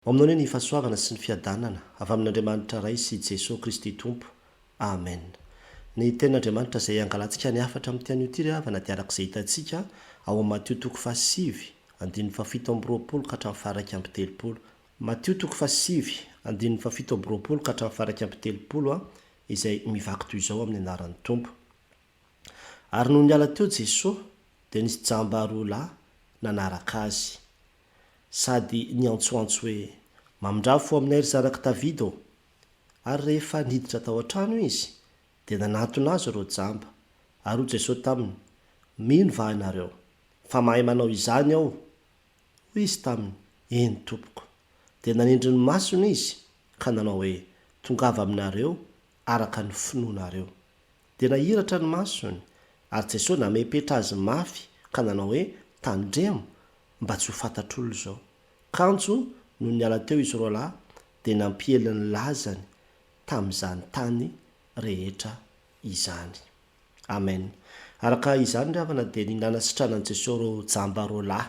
aminao ny fahasoavana sy ny fiadanana avy amin'andriamanitra ray sy Jesosy Kristy tompo. Amen. Ny tenin'Andriamanitra izay angalantsika ny afatra amin'ny tian'io ry havana dia arak'izay hitantsika ao amin'ny Mateo toko fahasivy andininy fafito amby roapolo ka hatramin'ny faharay amby telopolo. Mateo toko fahasivy andininy fafito amby roapolo ka hatramin'ny faharay amby telopolo izay mivaky toy izao amin'ny anaran'ny tompo. Ary noho niala teo Jesosy dia nisy jamba roa lahy nanaraka azy, sady niantsoantso hoe mamindrafo aminay ry zanaka Davida ô. Ary rehefa niditra tao an-trano izy dia nanantona azy ireo jamba, ary hoy Jesosy taminy, mino va ianareo? Fa mahay manao izany aho? Hoy izy taminy, eny tompoko. Dia nanindry ny masony izy ka nanao hoe tongava aminareo araka ny finoanareo. Dia nahiratra ny masony, ary Jesosy namepetra azy mafy ka nanao hoe tandremo mba tsy ho fantatr'olona izao. Kanjo no niala teo izy roa lahy dia nampiely ny lazany tamin'izany tany rehetra izany. Amen. Araka izany ry havana dia nihinana sitranan Jesosy reo jamba roa lahy.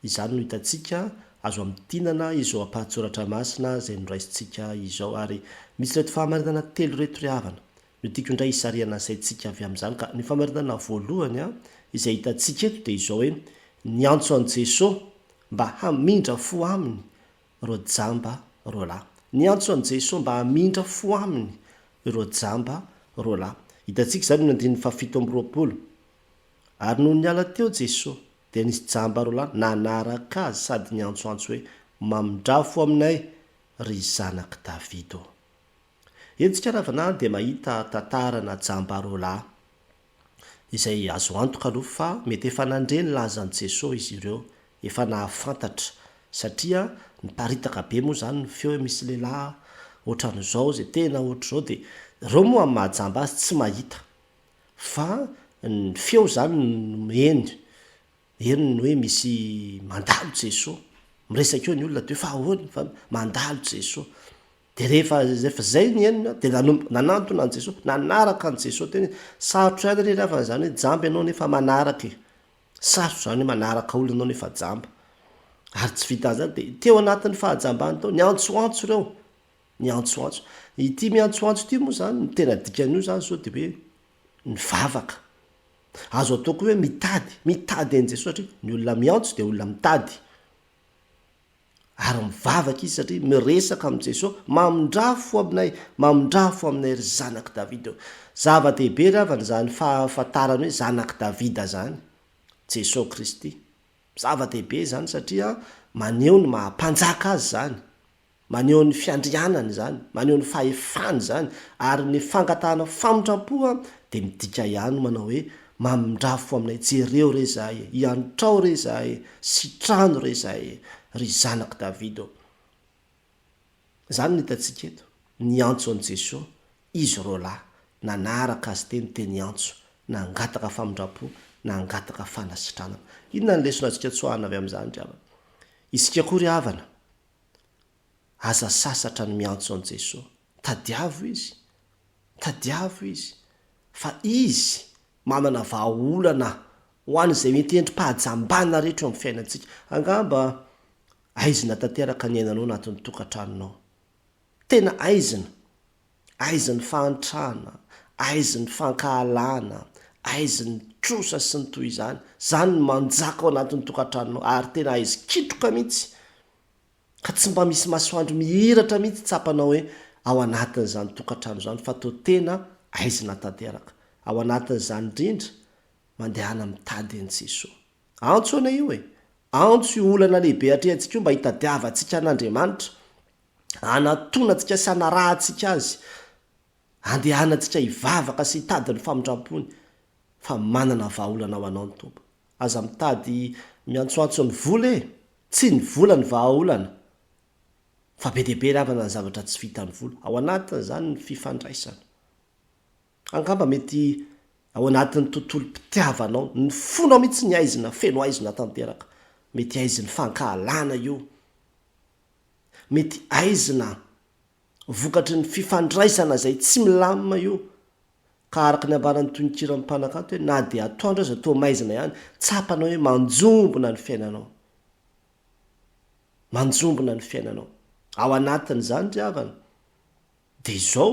Izany no hitantsika azo amin'ny tinana izy ao ampahatsoratra masina izay noraisintsika izao, ary misy reto fahamarinana telo reto ry havana. No tiako indray hisariana saintsika avy amin'izany, ka ny fahamarinana voalohany izay hitantsika eto dia izao hoe niantso an Jesosy mba hamindra fo aminy ireo jamba roa lahy. Niantso an Jesosy mba hamindra fo aminy ireo jamba roa lahy. Hitantsika izany no andininy fafito amby roapolo. Ary noho niala teo Jesosy dia nisy jamba roa lahy nanaraka azy, sady niantsoantso hoe mamindrafo aminay ry zanaka Davida ô. Entsika ravana dia mahita tantarana jamba roa lahy izay azo antoka aloha fa mety efa nandreny lazan'i Jesosy izy ireo, efa nahafantatra, satria niparitaka be moa zany ny feo hoe misy lehilahy ohatran'izao izay tena ohatr'izao, dia ireo moa amin'ny mahajamba azy tsy mahita, fa ny feo zany eny hoe misy mandalo Jesosy. Miresaka eo ny olona toe fa ahoana fa mandalo Jesosy. Dia rehefa zay ny enina dia nanantona an Jesosy, nanaraka an Jesosy teny. Sarotra ihany re rehefa zany hoe jamba ianao nefa manaraka e. Sarotra zany hoe manaraka olona ianao nefa jamba. Ary tsy vita an'izany dia teo anatin'ny fahajambany tao niantsoantso ireo. Niantsoantso. Ity miantsoantso ity moa zany ny tena dikan'io zany zao dia hoe mivavaka. Azo atao koa hoe mitady an Jesosy, satria ny olona miantso dia olona mitady. Ary mivavaka izy satria miresaka amin'i Jesosy, mamindrafo aminay ry zanaka Davida. Zava-dehibe ry havana zany fahafantarana hoe zanaka Davida zany, Jesosy Kristy. Zava-dehibe zany satria maneho ny mahampanjaka azy zany, maneho ny fiandrianany zany, maneho ny fahefany zany, ary ny fangatahana famindram-po dia midika ihany manao hoe mamindrafo aminay, jereo re zahay, iantrao re zahay, sitrano re zahay, ry zanaka Davida. Zany nitatsika eto, niantso an Jesosy izy roa lahy, nanaraka azy teny niantso, nangataka famindram-po, nangataka fanasitranana. Inona ny lesona antsika tsoahana avy amin'izany ry havana? Isika koa ry havana, aza sasatra ny miantso an Jesosy. Tadiavo izy, fa izy manana vahaolana ho an'izay mety endrim-pahajambana rehetra amin'ny fiainantsika. Angamba aizina tanteraka ny ainanao anatin'ny tokantranonao. Tena aiziny fahantrana, aiziny fankahalana, aiziny trosa sy ny toy izany. Zany ny manjaka ao anatin'ny tokantranonao, ary tena aizy kitroka mihitsy, ka tsy mba misy masoandro mihiratra mihitsy tsapanao hoe ao anatin'izany tokantrano zany, fa to tena aizina tanteraka. Ao anatin'izany indrindra mandehana mitady an Jesosy. Antso ana io antso io olana lehibe atrehantsika io mba hitadiavantsika an'Andriamanitra, anatonantsika sy anarahantsika azy, andehanantsika hivavaka sy hitady ny famindrampony, fa manana vahaolana ho anao ny tompo. Aza mitady miantsoantso ny vola tsy ny vola ny vahaolana, fa be dehibe ry havana ny zavatra tsy vita ny vola. Ao anatin'izany ny fifandraisana. Angamba mety ao anatin'ny tontolo mpitiavanao, ny fonao mihitsy ny aizina, feno aizina tanteraka. Mety aiziny fankahalana io, mety aizina vokatry ny fifandraisana izay tsy milamina io, ka araka ny ambaran'ny tonikira amin'ny mpanakanto hoe na dia atoandro aza toa maizina ihany, tsapanao hoe manjombona ny fiainanao. manjombona ny fiainanao ao anatiny zany ry havana de zao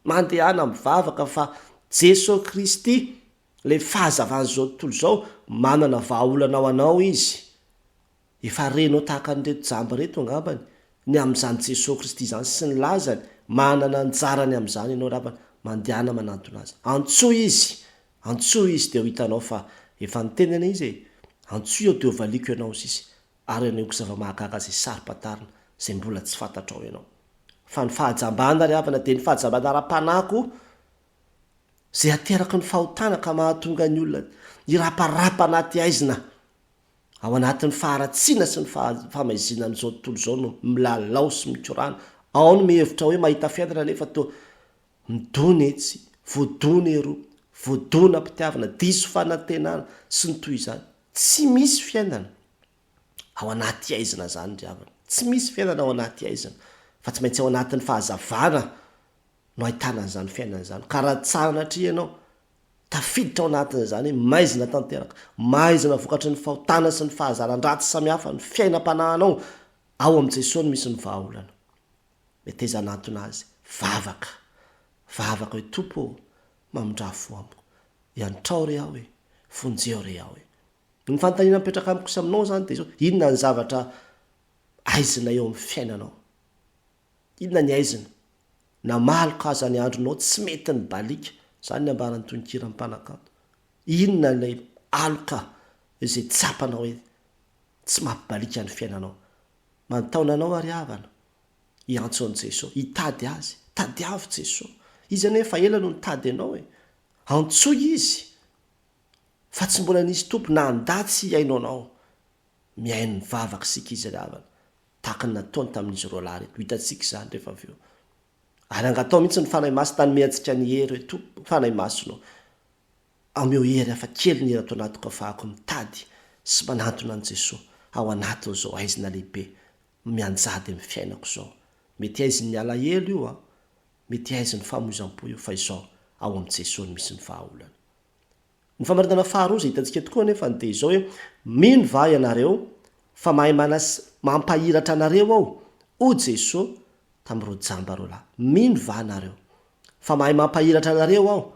mandehana mivavaka fa Jesosy Kristy le fahazavany zao tontolo zao manana vahaolana ao anao izy efa renao tahaka nyreto jamba reto angambany ny am'izany Jesosy Kristy zany sy ny lazany manana anjarany am'izany ianao ravana mandehana manantona azy antsoa izy de ho hitanao fa efa nitenana izy antsoa eo de ho valiko ianao izy ary aneko zava-mahagaga zay sary-patarina zay mbola tsy fantatra ao ianao fa ny fahajambana ry havana de ny fahajambana ara-panako zay ateraky ny fahotana ka mahatonga ny olona iraparapa anaty aizina ao anatin'ny faharatsiana sy ny famaizina n'izao tontolo zao no milalao sy mikorana ao no mihevitra hoe mahita fiainana nefa to midony etsy voadony ero voadona mpitiavana diso fanantenana sy ny toy izany tsy misy fiainana ao anaty aizina zany ry havana tsy misy fiainana ao anaty aizina fa tsy maintsy ao anatin'ny fahazavana no ahitana n'izany fiainana zany ka raha tsara natria ianao tafiditra ao anatin' zany hoe maizina tanteraka maizina vokatry ny fahotana sy ny fahazaran-dratsy samihafa ny fiainam-panahanao ao am' Jesosy no misy ny vahaolana meteza anatona azy vavaka hoe tompo mamondrafo amiko iantrao re aho hoe fonjeo re aho hoe ny fantanina mipetraka amiko sy aminao zany de zao inona ny zavatra aizina eo amin'ny fiainanao inona ny aizina na maloko aza ny andronao tsy mety ny balika zany ny ambarany tonikira ny mpanakanto inona lay aloka izay tsapanao hoe tsy mampibalika ny fiainanao mantaonanao ary havana iantson'i Jesosy hitady azy tady avo Jesosy izy anefa ela no nitady anao hoe antsoa izy fa tsy mbola nisy tompo na andatsy iainao anao miaino ny vavaka sika izy ry havana tahaka ny nataony tamin'izy roa lahy reto hitatsika zany rehefa avy eo ary angatao mihitsy ny fanahy maso tany mehatsika ny hery hoe tompo fanahy masonao ameo hery hafa kely ny hery ato anatiko afahako mitady sy manantona an' Jesosy ao anatiny zao aizina lehibe mianjady amin'ny fiainako zao mety aiziny ny alahelo io a mety aiziny famoizam-po io fa izao ao am' Jesosy no misy ny vahaolana ny famaritana faharoa zay hitantsika tokoa nefa de izao hoe mino va ianareo fa mahay mampahiratra anareo aho o Jesosy tamin'ireo jamba reo lahy mino va anareo fa mahay mampahiratra anareo aho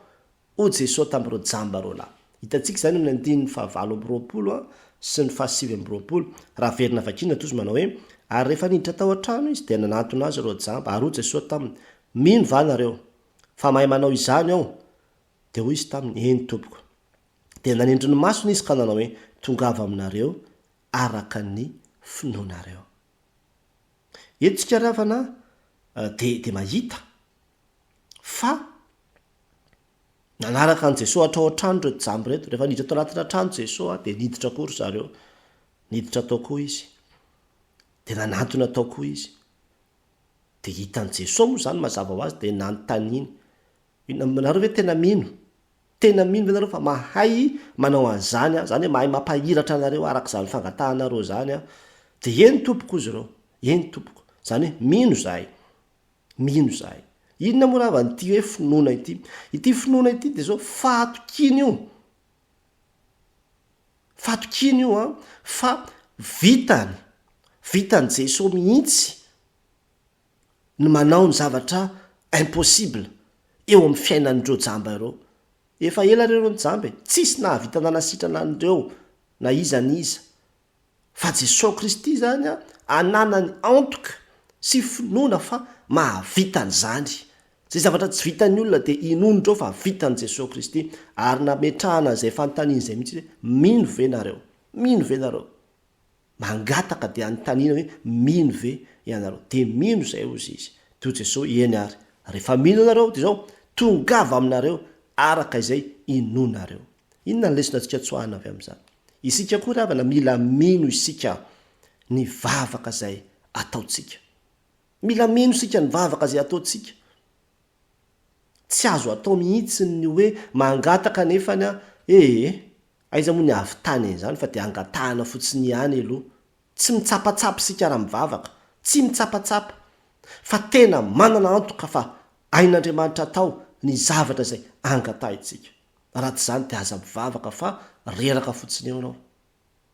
o Jesosy tamin'ireo jamba reo lahy hitantsika zany ny andininy fahavalo amby roapolo a sy ny fahasivy amby roapolo raha verina vakina tozy manao hoe ary rehefa niditra tao an-trano izy de nanantona azy reo jamba ary o Jesosy taminy mino va nareo fa mahay manao izany aho de hoy izy taminy eny tompoko de nanendry ny masony izy ka nanao hoe tongava aminareo araka ny finoanareo etsika ravana de mahita fa nanaraka an' Jesosy hatrao an-trano reto jamby reto rehefa niditra tao anatina trano Jesosy de niditra kory zareo niditra tao koa izy de nanantona tao koa izy de hitan' Jesosy moa zany mazava ho azy de nanotaniny nareo hoe tena mino ve nareo fa mahay manao an'zany a zany hoe mahay mampahiratra anareo araka zany fangatahanareo zany a de eny tompoko izy reo eny tompoko zany hoe mino zahay inona moa rava nyty hoe finoana ity finoana ity de zao fahatokiny io a fa vitany Jesosy mihitsy ny manao ny zavatra impossible eo amin'ny fiainan'ireo jamba ireo efa ela reo ny jamba tsisy nahavita nanasitrana an'ireo na iza fa Jesosy Kristy zany a ananany antoka sy finoana fa mahavitany zany zay zavatra tsy vitany olona de inonondreo fa vitany Jesosy Kristy ary nametrahana zay fanontaniana zay mihitsy hoe mino ve nareo mangataka de anontaniana hoe mino ve ianareo de mino zay ozy izy to Jesosy eny ary rehefa mino anareo de zao tongava aminareo araka izay inonareo inona ny lesonantsika tsoahana avy am'zany isika koa ravana mila mino isika ny vavaka zay ataotsika mila mino isika ny vavaka zay ataotsika tsy azo atao mihitsy ny hoe mangataka nefany a aiza moa ny avitany zany fa de angatahana fotsiny ihany aloha tsy mitsapatsapa isika raha mivavaka tsy mitsapatsapa fa tena manana antoka fa ain'Andriamanitra atao ny zavatra zay angatahitsika raha tsy zany de aza mivavaka fa reraka fotsiny eo anao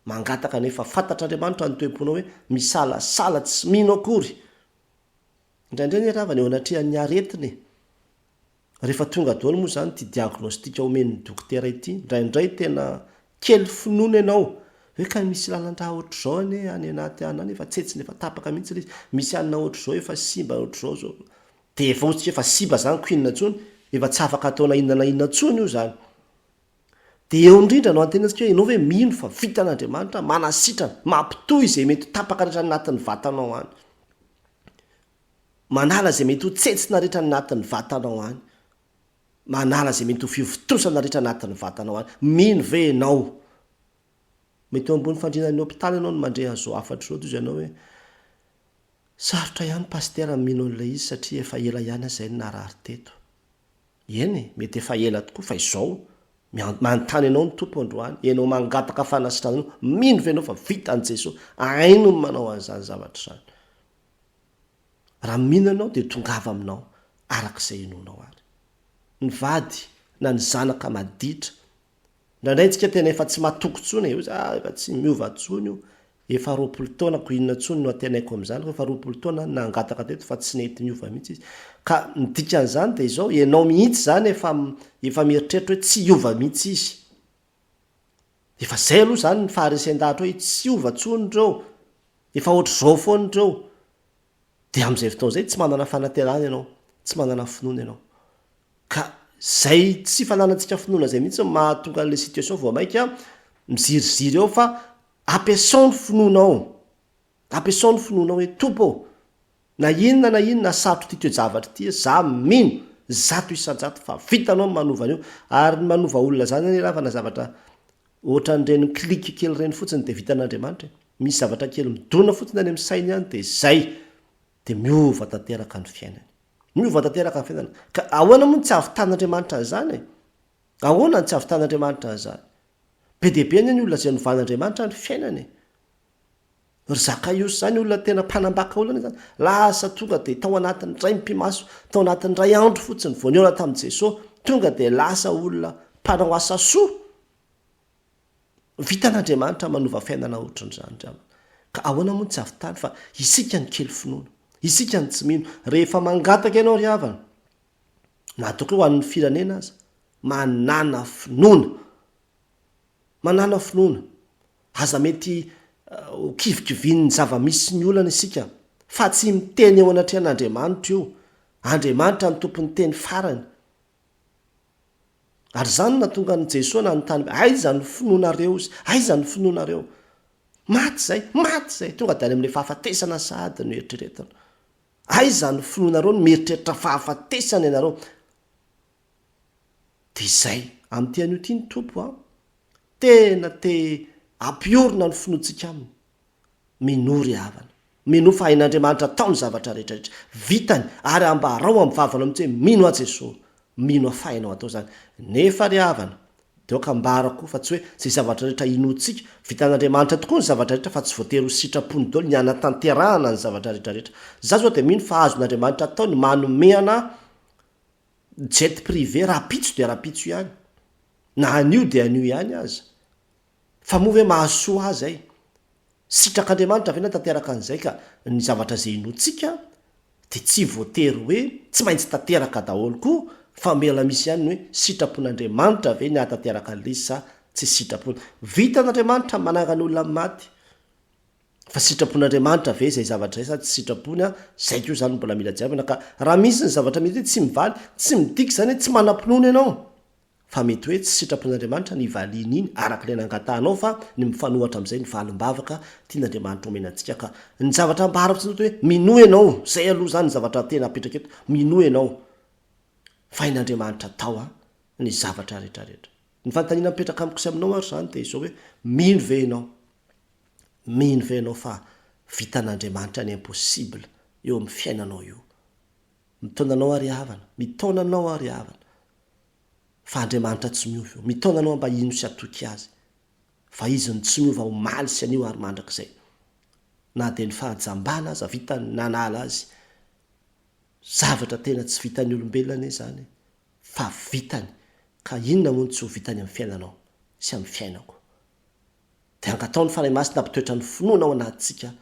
mangataka nefa fantatr'andriamanitra ny toem-ponao hoe misalasala tsy mino akory indraindray ny ravana eo anatrehan'ny aretiny rehefa tonga daolo moa zany ty diagnostika omen'ny dokotera ity indraindray tena kely finoana ianao hoe ka misy lalan-draha ohatr' zao any any anaty ana any efa tsetsiny efa tapaka mihitsy izy misy anina ohatr' zao efa simba ohatr' zao zao de efa ohatsika efa simba zany koinina ntsony efa tsy afaka ataona inana inona ntsony io zany de eo indrindra no antenatsika hoe ianao hoe mino fa vitan'andriamanitra manasitrana mampitoy izay mety ho tapaka rehetra nynatin'ny vatanao any manala zay mety ho tsetsina rehetra nynatin'ny vatanao any manala zay mety ho fivotosana rehetra natin'ny vatanao any mino ve enao mety eo ambony fandrinan'ny hopitaly ianao no mandreha zao afatra zao toy ianao hoe sarotra ihany pastera mino an'ilay izy satria efa ela ihany azay ny narary teto eny mety efa ela tokoa fa izao manontany ianao ny tompo androany ianao mangataka fanasitrananao mino ve enao fa vitan' jesosy aino ny manao an'izany zavatra zany raha mino anao de tongava aminao arak'izay enonao ary ny vady na ny zanaka maditra ndraindray ntsika tena efa tsy matoko tsony efa tsy miova tsony io efa 20 taona ko inona tsony no atenaiko am'izany efa 20 taona nangataka teto fa tsy nety miova mihitsy izy ka nidikan'izany de izao ianao mihitsy zany efa mieritreritra hoe tsy iova mihitsy izy efa zay aloha zany ny faharesen-dahatra hoe tsy iova tsony reo efa ohatr' zao foany reo de am'izay fotoana zay tsy manana fanaterana ianao tsy manana finoana ianao ka zay tsy fananantsika finoana zay mihitsy mahatonga an'la situation voamaika miziriziry eo fa ampiasao ny finoanao ampiasao ny finoanao hoe tompo na inona satro ty toejavatra ty za mino zato isan-jato fa vitanao ny manovana io ary ny manova olona zany any ravana zavatra ohatra n'ireny klika kely reny fotsiny de vitan'andriamanitra misy zavatra kely midona fotsiny any amin'ny sainy any de zay de miova tanteraka ny fiainany miova tanteraka ny fiainana ka ahoana moa ny tsy avitan'andriamanitra an'izany ahoana ny tsy avitan'andriamanitra an'izany be deabe any any olona zay novan'andriamanitra ny fiainany ry zakaiosy zany olona tena mpanambaka olana zany lasa tonga de tao anatin'ny ray mpimaso tao anatin'ny ray andro fotsiny voaniona tamin'i jesosy tonga de lasa olona mpanao asa soa vitan'andriamanitra manova fiainana ohatran'izany dramana ka ahoana moa ny tsy avitany fa isika ny kely finoana isika ny tsy mino rehefa mangataka ianao ry havana natoko ho an'ny firenena aza manana finoana aza mety kivikivin'ny zava-misy ny olana isika fa tsy miteny eo anatrehan'andriamanitra io andriamanitra ny tompony teny farany ary zany natonga ny jesosy na nytany aiza ny finoanareo izy aiza ny finoanareo maty zay tonga de any amin'le fahafatesana sahady no eritreretana aiza ny finoanareo no mieritreritra fahafatesana ianareo de zay am'ty an'io ty ny tompo a tena te ampiorina ny finoantsika aminy minory havana mino fa hain'andriamanitra tao ny zavatra rehetrarehetra vitany ary ambarao amin'ny vavana amitsy hoe mino a jesosy mino afahinao atao zany nefa ry havana de oka mbarako fa tsy hoe zay zavatra rehetra inotsika vitan'andriamanitra tokoa ny zavatra rehetra fa tsy voatery ho sitrapony daolo ny anatanterahana ny zavatra rehetrarehetra za zao de mino fa azon'andriamanitra tao ny manomehana jet privé rapitso de rapitso ihany na anio de anio ihany aza fa moa hoe mahasoa azy ay sitrak'andriamanitra vena tanteraka an'izay ka ny zavatra zay inotsika de tsy voatery hoe tsy maintsy tanteraka daholo koa fa mela misy ihany ny hoe sitrapon'andriamanitra ve ny ahatanteraka an'lay sa tsy sitrapony vitan'andriamanitra manangany olona maty fa sitrapon'andriamanitra ve zay zavatra zay sa tsy sitrapony a zay ko zany mbola mila jiavana ka raha misy ny zavatra mety hoe tsy mivaly tsy midiky zany hoe tsy manam-pinoana ianao fa mety hoe tsy sitrapon'andriamanitra ny valiny iny arak'ilay nangatanao fa ny mifanohatra am'izay ny valim-bavaka tian'andriamanitra omenantsika ka ny zavatra mbaharaptsy hoe mino ianao zay aloha zany ny zavatra tena apetraka eto mino ianao fa in'andriamanitra tao a ny zavatra rehetrarehetra ny fanontaniana mipetraka amikosy aminao ary zany de izao hoe mino ve ianao fa vitan'andriamanitra ny impossible eo amin'ny fiainanao io mitaonanao ary havana mitaonanao ary havana fa andriamanitra tsy miova io mitaonanao mba ino sy atoky azy fa izy ny tsy miova omaly sy anio ary mandrak'izay na de ny fahajambana aza vitany nanala azy zavatra tena tsy vitany olombelona zany fa vitany ka inona moa ny tsy ho vitany amin'ny fiainanao sy amin'ny fiainako dia ankataony faray masina ampitoetra ny finoana ao anatintsika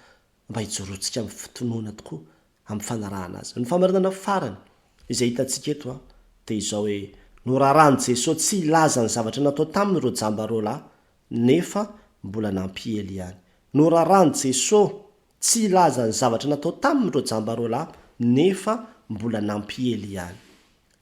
mba hijoroantsika amin'ny fitonoana tokoa amin'ny fanarahana azy. Ny famarinana farany izay hitantsika eto a dia izao hoe norarahany Jesosy tsy ilaza ny zavatra natao tamin'ireo jambaroalahy nefa mbola nampihely ihany. Norarahany Jesosy tsy ilaza ny zavatra natao tamin'ireo jambaroalahy nefa mbola nampihely ihany.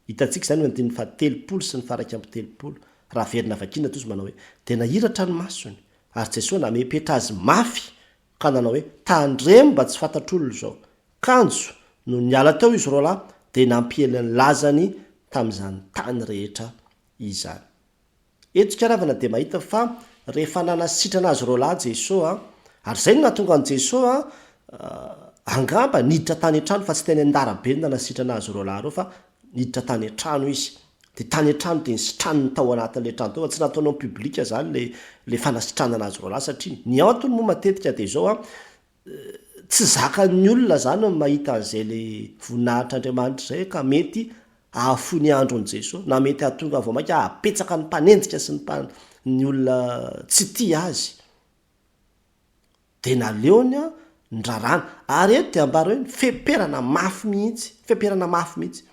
Hitantsika izany ny andininy fahatelopolo sy ny faraiky amby telopolo. Raha verina vakina tozy manao hoe dia nahiratra ny masony ary Jesosy namepetra azy mafy ka nanao hoe tandremo mba tsy fantatr'olona izao. Kanjo no niala teo izy roalahy dia nampihely ny lazany tamin'izany tany rehetra izany. Eto karavana dia mahita fa rehefa nanasitrana azy roalahy Jesosy ary izay no nahatonga an' Jesosy angamba niditra tany an-trano fa tsy teny andarabe no nanasitrana azy roalahy reo fa niditra tany an-trano izy. Dia tany an-trano dia nisitranony tao anatin'ilay trano tao fa tsy nataonao publika zany le fanasitranana azy roalahy satria ny antony moa matetika dia izao tsy zakan'ny olona zany mahita an'izay le voninahitr'Andriamanitra izay ka mety ahafo ny andron' Jesosy na mety ahatonga vao mainka apetsaka ny mpanenjika sy ny olona tsy tia azy. Dia naleony ndrarana ary eto dia ambara hoe feperana mafy mihitsy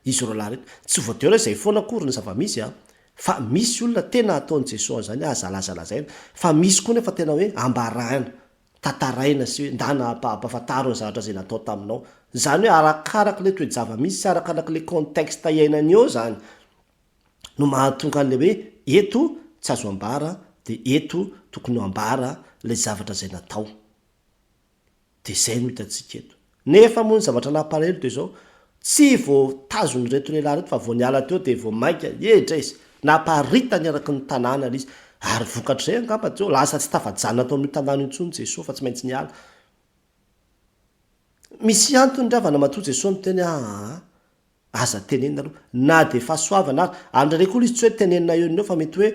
izy roalahy reto. Tsy voatery hoe izay foana akory ny zava-misy fa misy olona tena ataon'i Jesosy zany azalazalazaina fa misy koa nefa tena hoe ambarahana tantaraina sy hoe ndana ampafantaro ny zavatra izay natao taminao. Zany hoe arakaraka le toe-java-misy sy arakaraka le contexte iainany eo zany no mahatonga an'le hoe eto tsy azo ambara dia eto tokony ho ambara le zavatra izay natao. Dia izay no hitantsika eto. Nefa moa ny zavatra nampalahelo dia izao tsy vao tazony reto lehilahy reto fa vao niala teo dia vao mainka edra izy naparitany araky ny tanàna izy ary vokatra izay angamba teo lasa tsy tafajanona tao amin'io tanàna intsony Jesosy fa tsy maintsy niala. Misy antony ravana matoa Jesosy miteny aza tenenina aloha na dia fahasoavana ary ndraindray koa izy tsy hoe tenenina eo fa mety hoe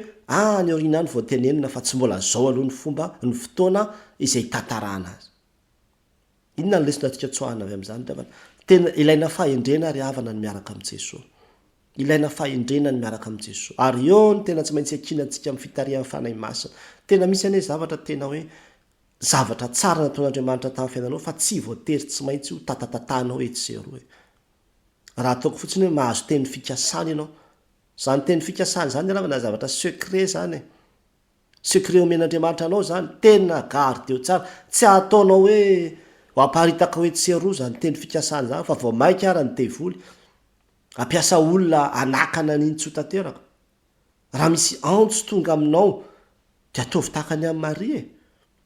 ny oriana any vao tenenina fa tsy mbola zao aloha ny fomba ny fotoana izay tantarana azy. Inona ny lesona antsika tsoahana avy amin'izany ravana? Tena ilaina fahendrena ary havana ny miaraka amin'i Jesosy. Ilaina fahendrena ny miaraka amin'i Jesosy. Ary eo ny tena tsy maintsy akinantsika amin'ny fitarihan'ny fanahy masina. Tena misy ane zavatra tena hoe zavatra tsara nataon'Andriamanitra tamin'ny fiainanao fa tsy voatery tsy maintsy ho tatatatanao etsy sy eroa. Raha ataoko fotsiny hoe mahazo teny fikasana ianao. Zany teny fikasana zany ravana zavatra secret zany. Secret omen'Andriamanitra anao zany tena gardeo tsara. Tsy ataonao hoe ho amparitaka hoe tsy eroa zany teny fikasana zany fa vao mainka ara ny devoly ampiasa olona anakana n'iny tsy ho tanteraka. Raha misy antso tonga aminao dia ataovy tahaka ny amin'ny Maria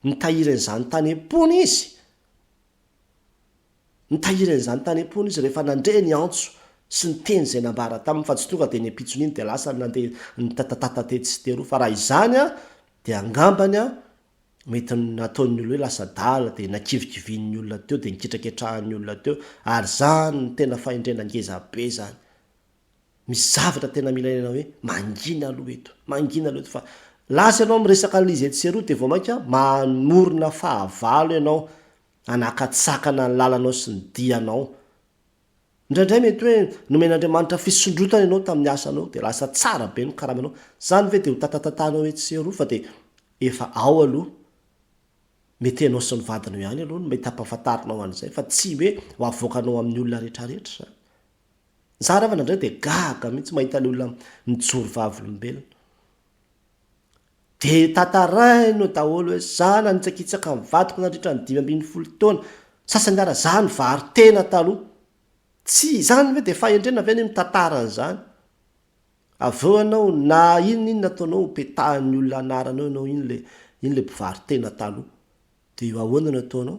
nitahiran'izany tany am-pony izy. Nitahiran'izany tany am-pony izy rehefa nandre ny antso sy ny teny izay nambara taminy fa tsy tonga dia ny ampitsony iny dia lasa nandeha nitatatata tetsy sy teroa fa raha izany dia angambany mety nataon'ny olona hoe lasa dala dia nakivikivin'ny olona teo dia nikitraketrahan'ny olona teo ary zany ny tena fahendrena ngeza be zany. Misy zavatra tena mila ilaina hoe mangina aloha eto fa lasa ianao miresaka an'izy etsy sy eroa dia vao mainka manorina fahavalo ianao anakatsakana ny lalanao sy ny dianao. Indraindray mety hoe nomen'Andriamanitra fisondrotana ianao tamin'ny asanao dia lasa tsara be no karamanao. Zany ve dia ho tatatatanao etsy sy eroa fa dia efa ao aloha mety ianao sy ny vadinao ihany aloha no mety hampafantarinao an'izay fa tsy hoe ho avoakanao amin'ny olona rehetrarehetra. Za ravana indray dia gaga mihitsy mahita ny olona mijoro vavolombelona. Dia tantaraino daholo hoe za nanitsakitsaka ny vadiko nandritra ny 5 taona sasany ara za ny vary tena taloha. Tsy zany hoe dia fahendrena ve ny mitantaran'izany. Aveo ianao na iny nataonao petahan'ny olona anaranao ianao iny le mpivary tena taloha. Dia io ahoana no ataonao?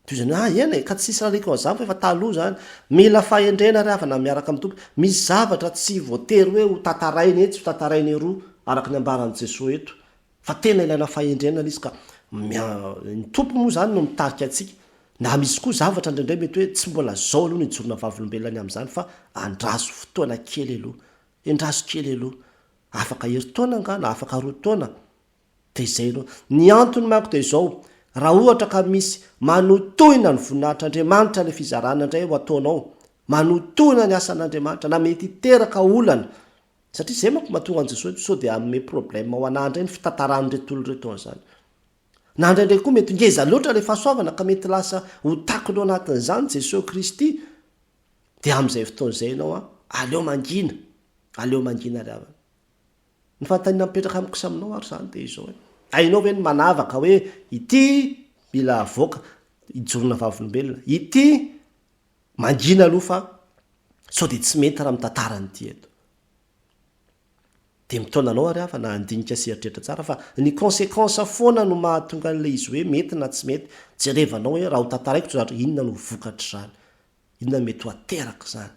Toy izany eny ka tsisy raha reko an'izany fa efa taloha zany. Mila fahendrena ry havana miaraka amin'ny tompo. Misy zavatra tsy voatery hoe ho tantarainy etsy ho tantarainy eroa araka ny ambaran'i Jesosy eto. Fa tena ilaina fahendrena izy ka ny tompo moa zany no mitarika antsika. Na misy koa zavatra indraindray mety hoe tsy mbola zao aloha ny hijorona vavolombelona amin'izany fa andraso fotoana kely aloha. Endraso kely aloha. Afaka herintaona nga na afaka 2 taona. Dia izay aloha. Ny antony manko dia izao. Raha ohatra ka misy manotohina ny voninahitr'Andriamanitra ilay fizarana indray ho ataonao. Manotohina ny asan'Andriamanitra na mety hiteraka olana satria zay manko mahatonga an jesosy so dia ame problema ho anandra ny fitantaran'retolo reto zany nandraindray koa mety ngeza loatra le fahasoavana ka mety lasa ho takony ao anatin'izany jesosy kristy dia am'izay fotoan'izay ianao aleo mangina ry avana ny fantanina mipetraka amiko saminao ary zany de izao ainao ve ny manavaka hoe ity mila avoaka ijorona vavolombelona ity mangina aloha fa sao de tsy mety raha mitantaranyity eto de mitaonanao ary afa na andinika seritrehitra tsara fa ny conséquence foana no mahatonga an'le izy hoe mety na tsy mety jerevanao hoe raha ho tantaraiko zatra inona no vokatra zany inona mety ho ateraka zany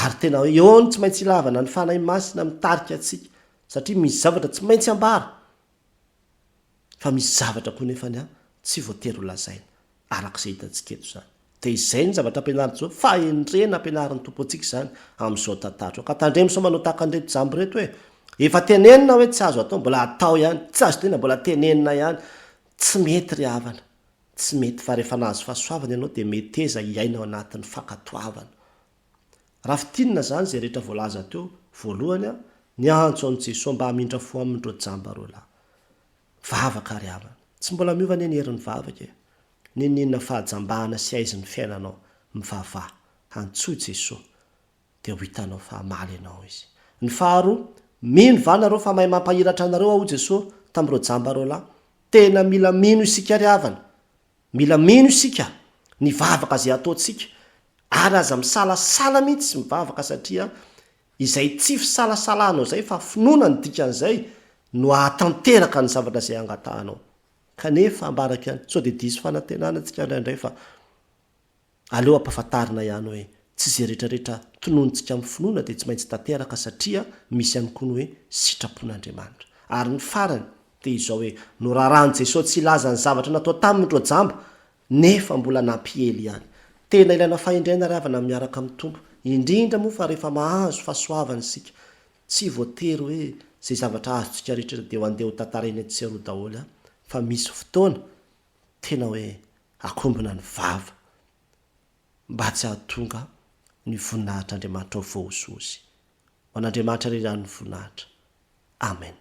ary tena eo ny tsy maintsy ilavana ny fanahy masina mitarika atsika satria misy zavatra tsy maintsy ambara fa misy zavatra koa nefany tsy voatery ho lazaina arak'izay hitantsika eto zany de izay ny zavatra ampianariny zao fa endrena ampianariny tompo antsika zany am'izao tantatra ka tandremo so manao tahaka an'reto jambo reto hoe efa tenenina hoe tsy azo atao mbola atao ihany tsy azo tena mbola tenenina ihany tsy mety ry havana tsy mety fa rehefa nahazo fahasoavana ianao de meteza hiaina ao anatin'ny fakatoavana raha fitinina zany zay rehetra voalaza teo voalohany ny antso an' jesosy mba hamindra fo amindro jamba ro lahy vavaka ry havana tsy mbola miova ny herin'ny vavaka ninina fahajambahana sy aiziny fiainanao mivavaha antsoa jesosy de ho hitanao fahamaly ianao izy ny faharoa mino vanareo fa mahay mampahiratra anareo ao jesosy tam'ireo jamba ro lahy tena mila mino isika ry havana mila mino isika ny vavaka zay ataotsika ary aza misalasala mihitsy sy mivavaka satria izay tsy fisalasalanao zay fa finoana ny dikan'izay no ahatanteraka ny zavatra zay angatahanao kanefa ambaraka ihany so de diso fanantenana antsika indraindray fa aleo ampahafantarina ihany hoe tsy zay rehetrarehetra tononontsika amin'ny finoana de tsy maintsy tanteraka satria misy ihany koa ny hoe sitrapon'andriamanitra ary ny farany de izao hoe no raharahany jesosy tsy ilaza ny zavatra natao tamindro jamba nefa mbola nampihely ihany tena ilaina fahindraina ry havana miaraka amin'ny tompo indrindra moa fa rehefa mahazo fahasoavana isika tsy voatery hoe zay zavatra azotsika rehetrretra de ho andeha ho tantarainy tseroa daholo fa misy fotoana tena hoe akombona ny vava mba tsy ahatonga ny voninahitr'andriamanitra ho voahosozy ho an'andriamanitra rerany ny voninahitra amen